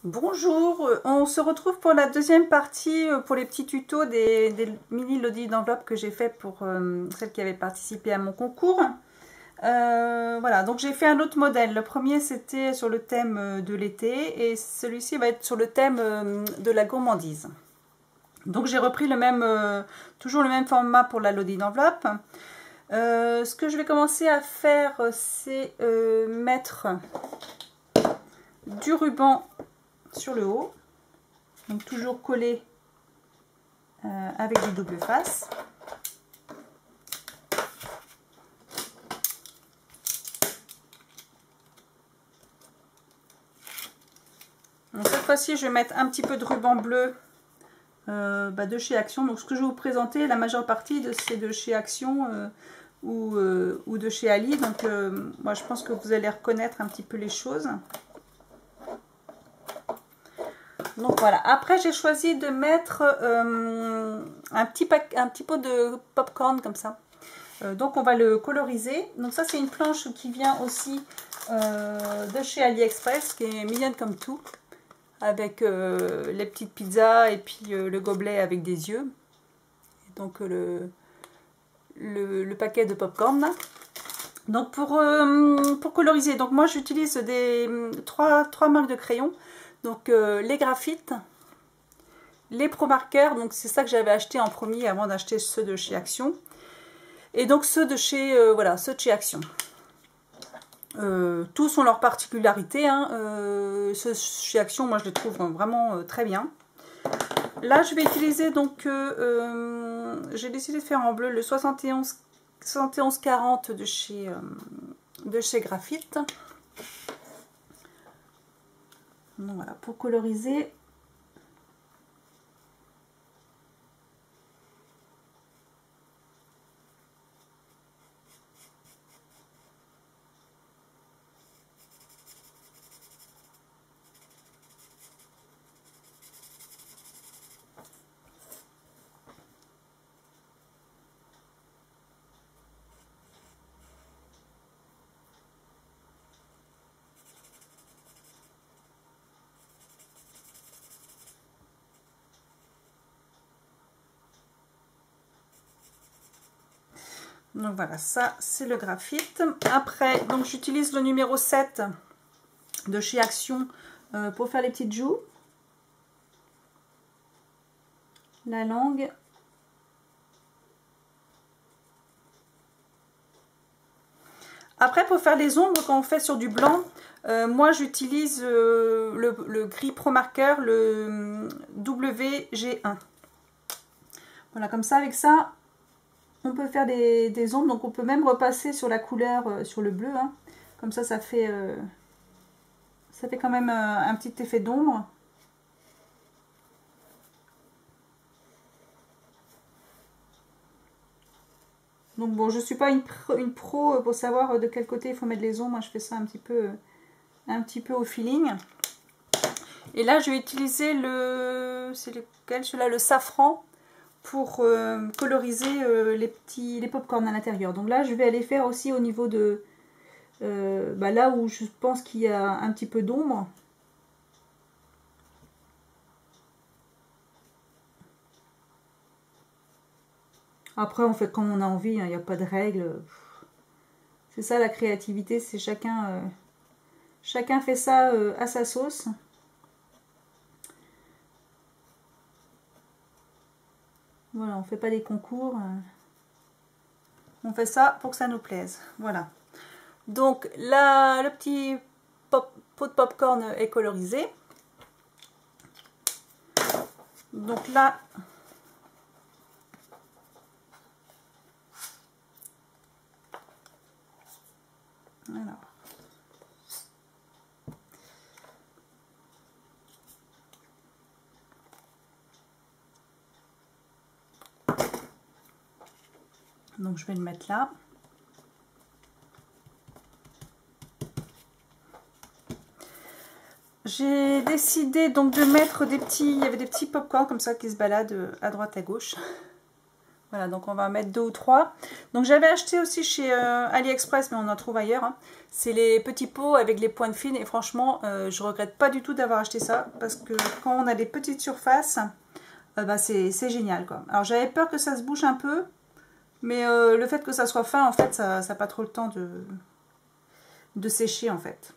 Bonjour, on se retrouve pour la deuxième partie pour les petits tutos des mini lodi d'enveloppe que j'ai fait pour celles qui avaient participé à mon concours. Voilà, donc j'ai fait un autre modèle. Le premier c'était sur le thème de l'été et celui-ci va être sur le thème de la gourmandise. Donc j'ai repris le même, toujours le même format pour la lodi d'enveloppe. Ce que je vais commencer à faire, c'est mettre du ruban sur le haut, donc toujours collé avec du double face. Donc cette fois-ci, je vais mettre un petit peu de ruban bleu de chez Action. Donc ce que je vais vous présenter, la majeure partie c'est de chez Action ou de chez Ali. Donc moi je pense que vous allez reconnaître un petit peu les choses. Donc voilà, après j'ai choisi de mettre un petit pot de popcorn comme ça. Donc on va le coloriser. Donc ça c'est une planche qui vient aussi de chez AliExpress, qui est mignonne comme tout, avec les petites pizzas et puis le gobelet avec des yeux. Et donc le paquet de popcorn là. Donc pour coloriser, donc moi j'utilise trois marques de crayons. Donc les graphites, les Pro Markers, donc c'est ça que j'avais acheté en premier avant d'acheter ceux de chez Action. Et donc ceux de chez ceux de chez Action. Tous ont leur particularité, hein. Ceux chez Action, moi je les trouve vraiment très bien. Là je vais utiliser donc j'ai décidé de faire en bleu le 7140 de chez Graphite. Donc voilà, pour coloriser. Donc voilà, ça c'est le graphite. Après, donc j'utilise le numéro 7 de chez Action pour faire les petites joues. La langue. Après, pour faire les ombres, quand on fait sur du blanc, moi j'utilise le gris Pro Marker, le WG1. Voilà, comme ça, avec ça, on peut faire des ombres. Donc on peut même repasser sur la couleur, sur le bleu. Hein. Comme ça fait quand même un petit effet d'ombre. Donc bon, je ne suis pas une pro pour savoir de quel côté il faut mettre les ombres. Moi, je fais ça un petit peu au feeling. Et là, je vais utiliser c'est lequel? Celui-là, le safran, pour coloriser les pop-corn à l'intérieur. Donc là, je vais aller faire aussi au niveau de là où je pense qu'il y a un petit peu d'ombre. Après, on fait comme on a envie, il n'y a pas de règles. C'est ça la créativité, c'est chacun fait ça à sa sauce. Voilà, on fait pas des concours. On fait ça pour que ça nous plaise. Voilà. Donc là, le petit pot de popcorn est colorisé. Donc là, alors. Donc je vais le mettre là. J'ai décidé donc de mettre il y avait des petits pop-corn comme ça qui se baladent à droite à gauche. Voilà, donc on va en mettre 2 ou 3. Donc j'avais acheté aussi chez AliExpress, mais on en trouve ailleurs. Hein. C'est les petits pots avec les pointes fines. Et franchement, je regrette pas du tout d'avoir acheté ça. Parce que quand on a des petites surfaces, bah c'est génial, quoi. Alors j'avais peur que ça se bouge un peu. Mais le fait que ça soit fin, en fait, ça n'a pas trop le temps de sécher, en fait.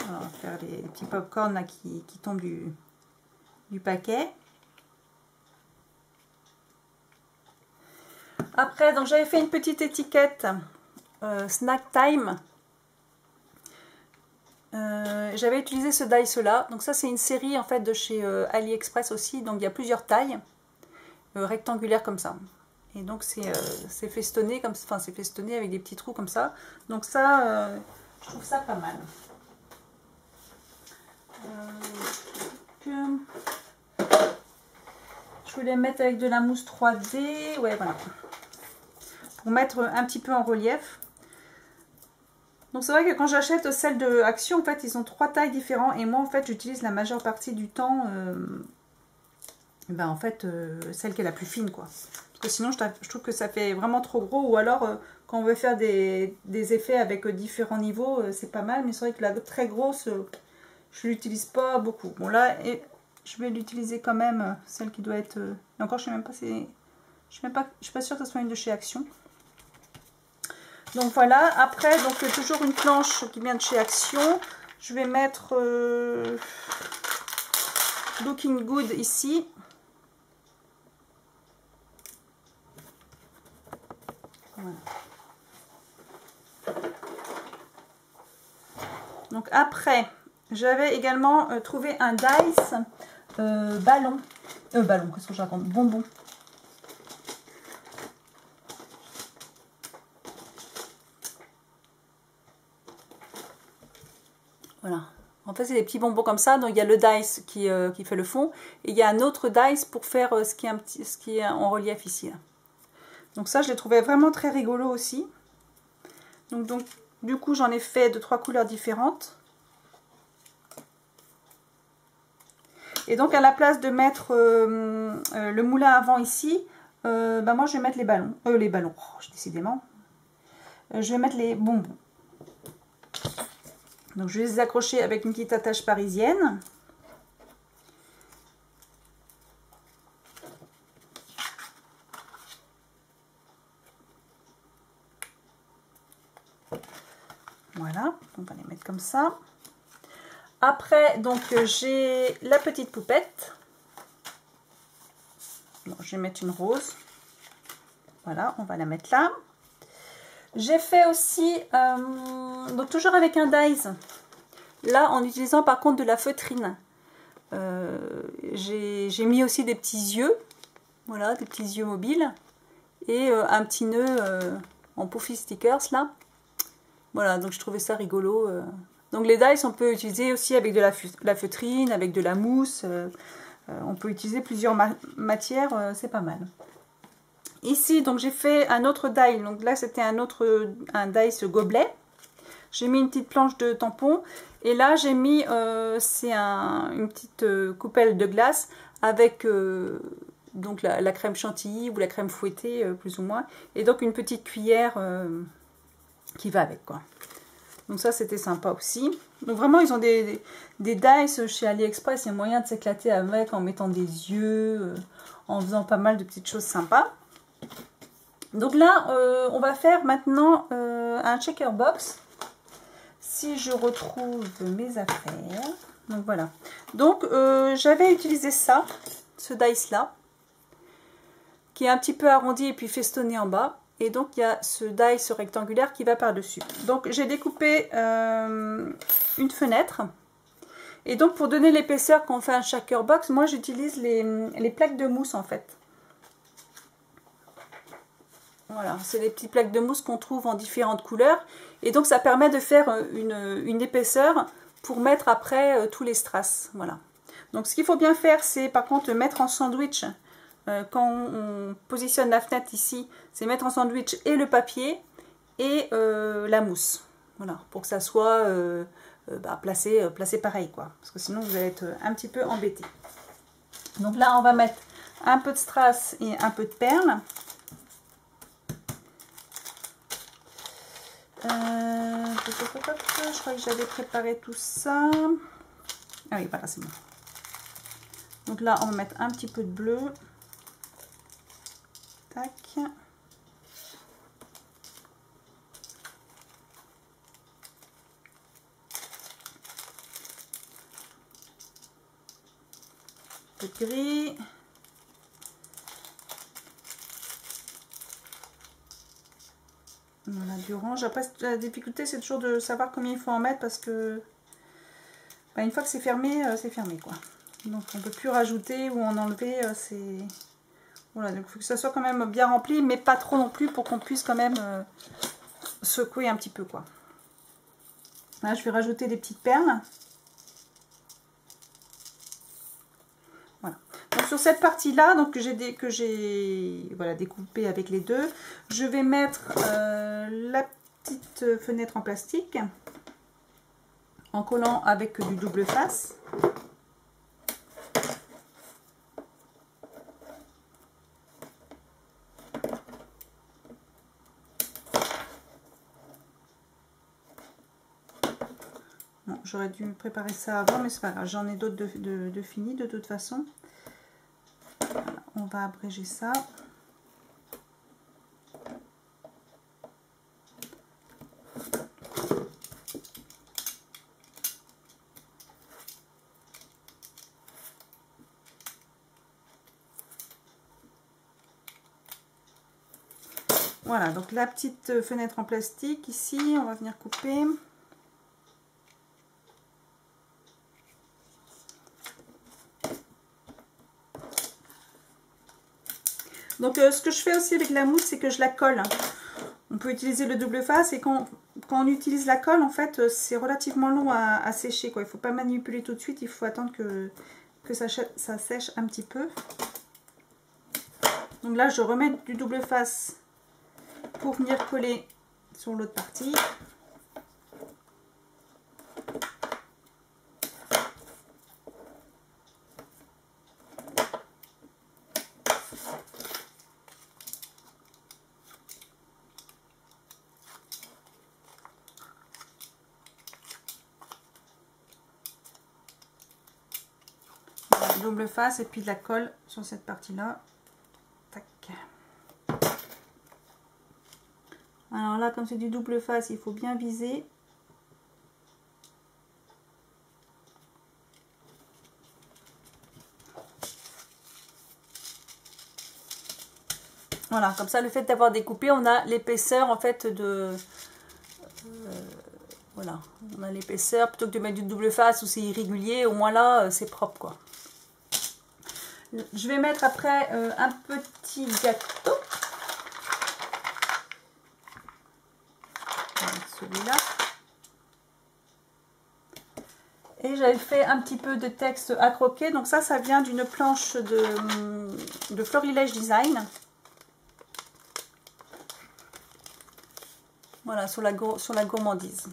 On va faire les petits pop-corn là qui tombent du paquet. Après, donc j'avais fait une petite étiquette Snack Time. J'avais utilisé ce dice là. Donc ça c'est une série en fait de chez AliExpress aussi. Donc il y a plusieurs tailles rectangulaires comme ça. Et donc c'est festonné comme, enfin c'est festonné avec des petits trous comme ça. Donc ça, je trouve ça pas mal. Je voulais mettre avec de la mousse 3D. Ouais, voilà. Pour mettre un petit peu en relief. Donc c'est vrai que quand j'achète celle de Action, en fait, ils ont 3 tailles différentes. Et moi, en fait, j'utilise la majeure partie du temps, ben, en fait, celle qui est la plus fine, quoi. Parce que sinon, je trouve que ça fait vraiment trop gros. Ou alors, quand on veut faire des effets avec différents niveaux, c'est pas mal. Mais c'est vrai que la très grosse, je l'utilise pas beaucoup. Bon, là, je vais l'utiliser quand même, celle qui doit être... Et encore, je sais même pas si... Je suis pas sûre que ce soit une de chez Action. Donc voilà, après, donc toujours une planche qui vient de chez Action. Je vais mettre Looking Good ici. Voilà. Donc après, j'avais également trouvé un dice ballon. Ballon, qu'est-ce que je raconte? Bonbon. Voilà. En fait, c'est des petits bonbons comme ça. Donc, il y a le dice qui fait le fond. Et il y a un autre dice pour faire ce qui est en relief ici. Là. Donc ça, je l'ai trouvé vraiment très rigolo aussi. Donc du coup, j'en ai fait de 3 couleurs différentes. Et donc, à la place de mettre le moulin à vent ici, bah moi, je vais mettre les ballons. Décidément. Je vais mettre les bonbons. Donc je vais les accrocher avec une petite attache parisienne. Voilà, on va les mettre comme ça. Après, donc j'ai la petite poupette. Bon, je vais mettre une rose. Voilà, on va la mettre là. J'ai fait aussi, donc toujours avec un dies, là en utilisant par contre de la feutrine. J'ai mis aussi des petits yeux, voilà, des petits yeux mobiles. Et un petit nœud en puffy stickers là. Voilà, donc je trouvais ça rigolo. Donc les dies, on peut utiliser aussi avec de la feutrine, avec de la mousse. On peut utiliser plusieurs matières, c'est pas mal. Ici, donc j'ai fait un autre die. Donc là, c'était un dice gobelet. J'ai mis une petite planche de tampon. Et là, j'ai mis, c'est une petite coupelle de glace avec donc la crème chantilly ou la crème fouettée, plus ou moins. Et donc une petite cuillère qui va avec, quoi. Donc ça, c'était sympa aussi. Donc vraiment, ils ont des dice chez AliExpress. Il y a moyen de s'éclater avec en mettant des yeux, en faisant pas mal de petites choses sympas. Donc là, on va faire maintenant un checker box. Si je retrouve mes affaires. Donc voilà. Donc j'avais utilisé ça, ce dice là, qui est un petit peu arrondi et puis festonné en bas. Et donc il y a ce dice rectangulaire qui va par-dessus. Donc j'ai découpé une fenêtre. Et donc pour donner l'épaisseur quand on fait un shaker box, moi j'utilise les plaques de mousse en fait. Voilà, c'est les petites plaques de mousse qu'on trouve en différentes couleurs. Et donc ça permet de faire une épaisseur pour mettre après tous les strass. Voilà. Donc ce qu'il faut bien faire, c'est par contre mettre en sandwich. Quand on positionne la fenêtre ici, c'est mettre en sandwich et le papier et la mousse. Voilà, pour que ça soit placé pareil, quoi. Parce que sinon, vous allez être un petit peu embêté. Donc là, on va mettre un peu de strass et un peu de perles. Je crois que j'avais préparé tout ça. Ah oui, voilà, c'est bon. Donc là, on va mettre un petit peu de bleu. Tac. Un peu de gris. Voilà, du orange. Après, la difficulté, c'est toujours de savoir combien il faut en mettre parce que une fois que c'est fermé quoi. Donc on ne peut plus rajouter ou en enlever. Voilà, donc il faut que ça soit quand même bien rempli, mais pas trop non plus pour qu'on puisse quand même secouer un petit peu, quoi. Là, je vais rajouter des petites perles. Voilà. Donc sur cette partie-là, donc que j'ai voilà, découpé avec les deux, je vais mettre la petite fenêtre en plastique en collant avec du double face. Bon, j'aurais dû préparer ça avant, mais c'est pas grave, j'en ai d'autres de finis de toute façon. Voilà, on va abréger ça. Voilà, donc la petite fenêtre en plastique ici, on va venir couper. Donc ce que je fais aussi avec la mousse, c'est que je la colle. On peut utiliser le double face et quand on utilise la colle, en fait, c'est relativement long à sécher, quoi. Il ne faut pas manipuler tout de suite, il faut attendre que ça sèche un petit peu. Donc là, je remets du double face pour venir coller sur l'autre partie. Double face et puis de la colle sur cette partie là. Tac. Alors là, comme c'est du double face, il faut bien viser. Voilà, comme ça, le fait d'avoir découpé, on a l'épaisseur en fait de voilà, on a l'épaisseur plutôt que de mettre du double face où c'est irrégulier. Au moins là, c'est propre, quoi. Je vais mettre après un petit gâteau. Celui-là. Et j'avais fait un petit peu de texte à croquer. Donc ça vient d'une planche de Florilège Design. Voilà, sur la gourmandise.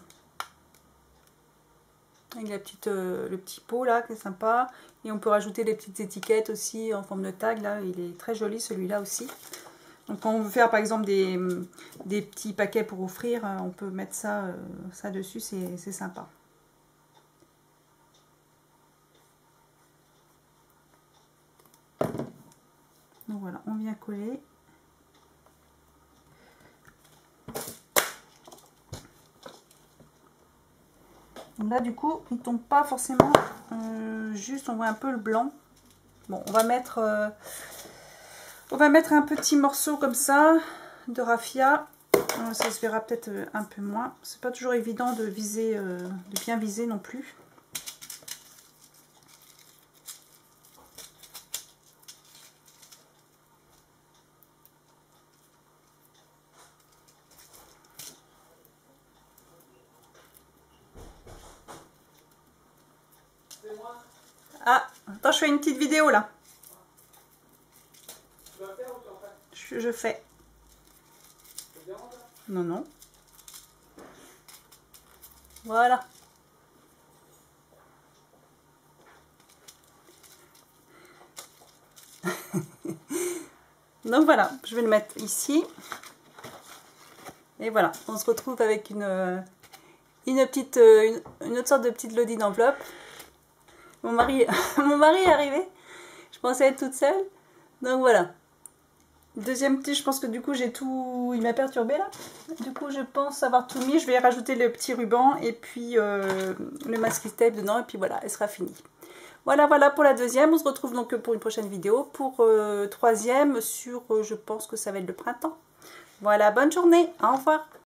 Avec la le petit pot là, qui est sympa. Et on peut rajouter des petites étiquettes aussi en forme de tag. Là, il est très joli celui-là aussi. Donc quand on veut faire par exemple des petits paquets pour offrir, on peut mettre ça dessus, c'est sympa. Donc voilà, on vient coller. Donc là du coup, il ne tombe pas forcément juste, on voit un peu le blanc. Bon, on va mettre un petit morceau comme ça de raffia. Ça se verra peut-être un peu moins. C'est pas toujours évident de viser, de bien viser non plus. Ah, attends, je fais une petite vidéo là. Je fais. Non, non. Voilà. Donc voilà, je vais le mettre ici. Et voilà, on se retrouve avec une autre sorte de petite lodi d'enveloppe. Mon mari est arrivé. Je pensais être toute seule. Donc voilà. Deuxième petit, je pense que du coup j'ai tout... Il m'a perturbé là. Du coup je pense avoir tout mis. Je vais rajouter le petit ruban et puis le masking tape dedans. Et puis voilà, elle sera finie. Voilà, voilà pour la deuxième. On se retrouve donc pour une prochaine vidéo. Pour troisième sur, je pense que ça va être le printemps. Voilà, bonne journée. Au revoir.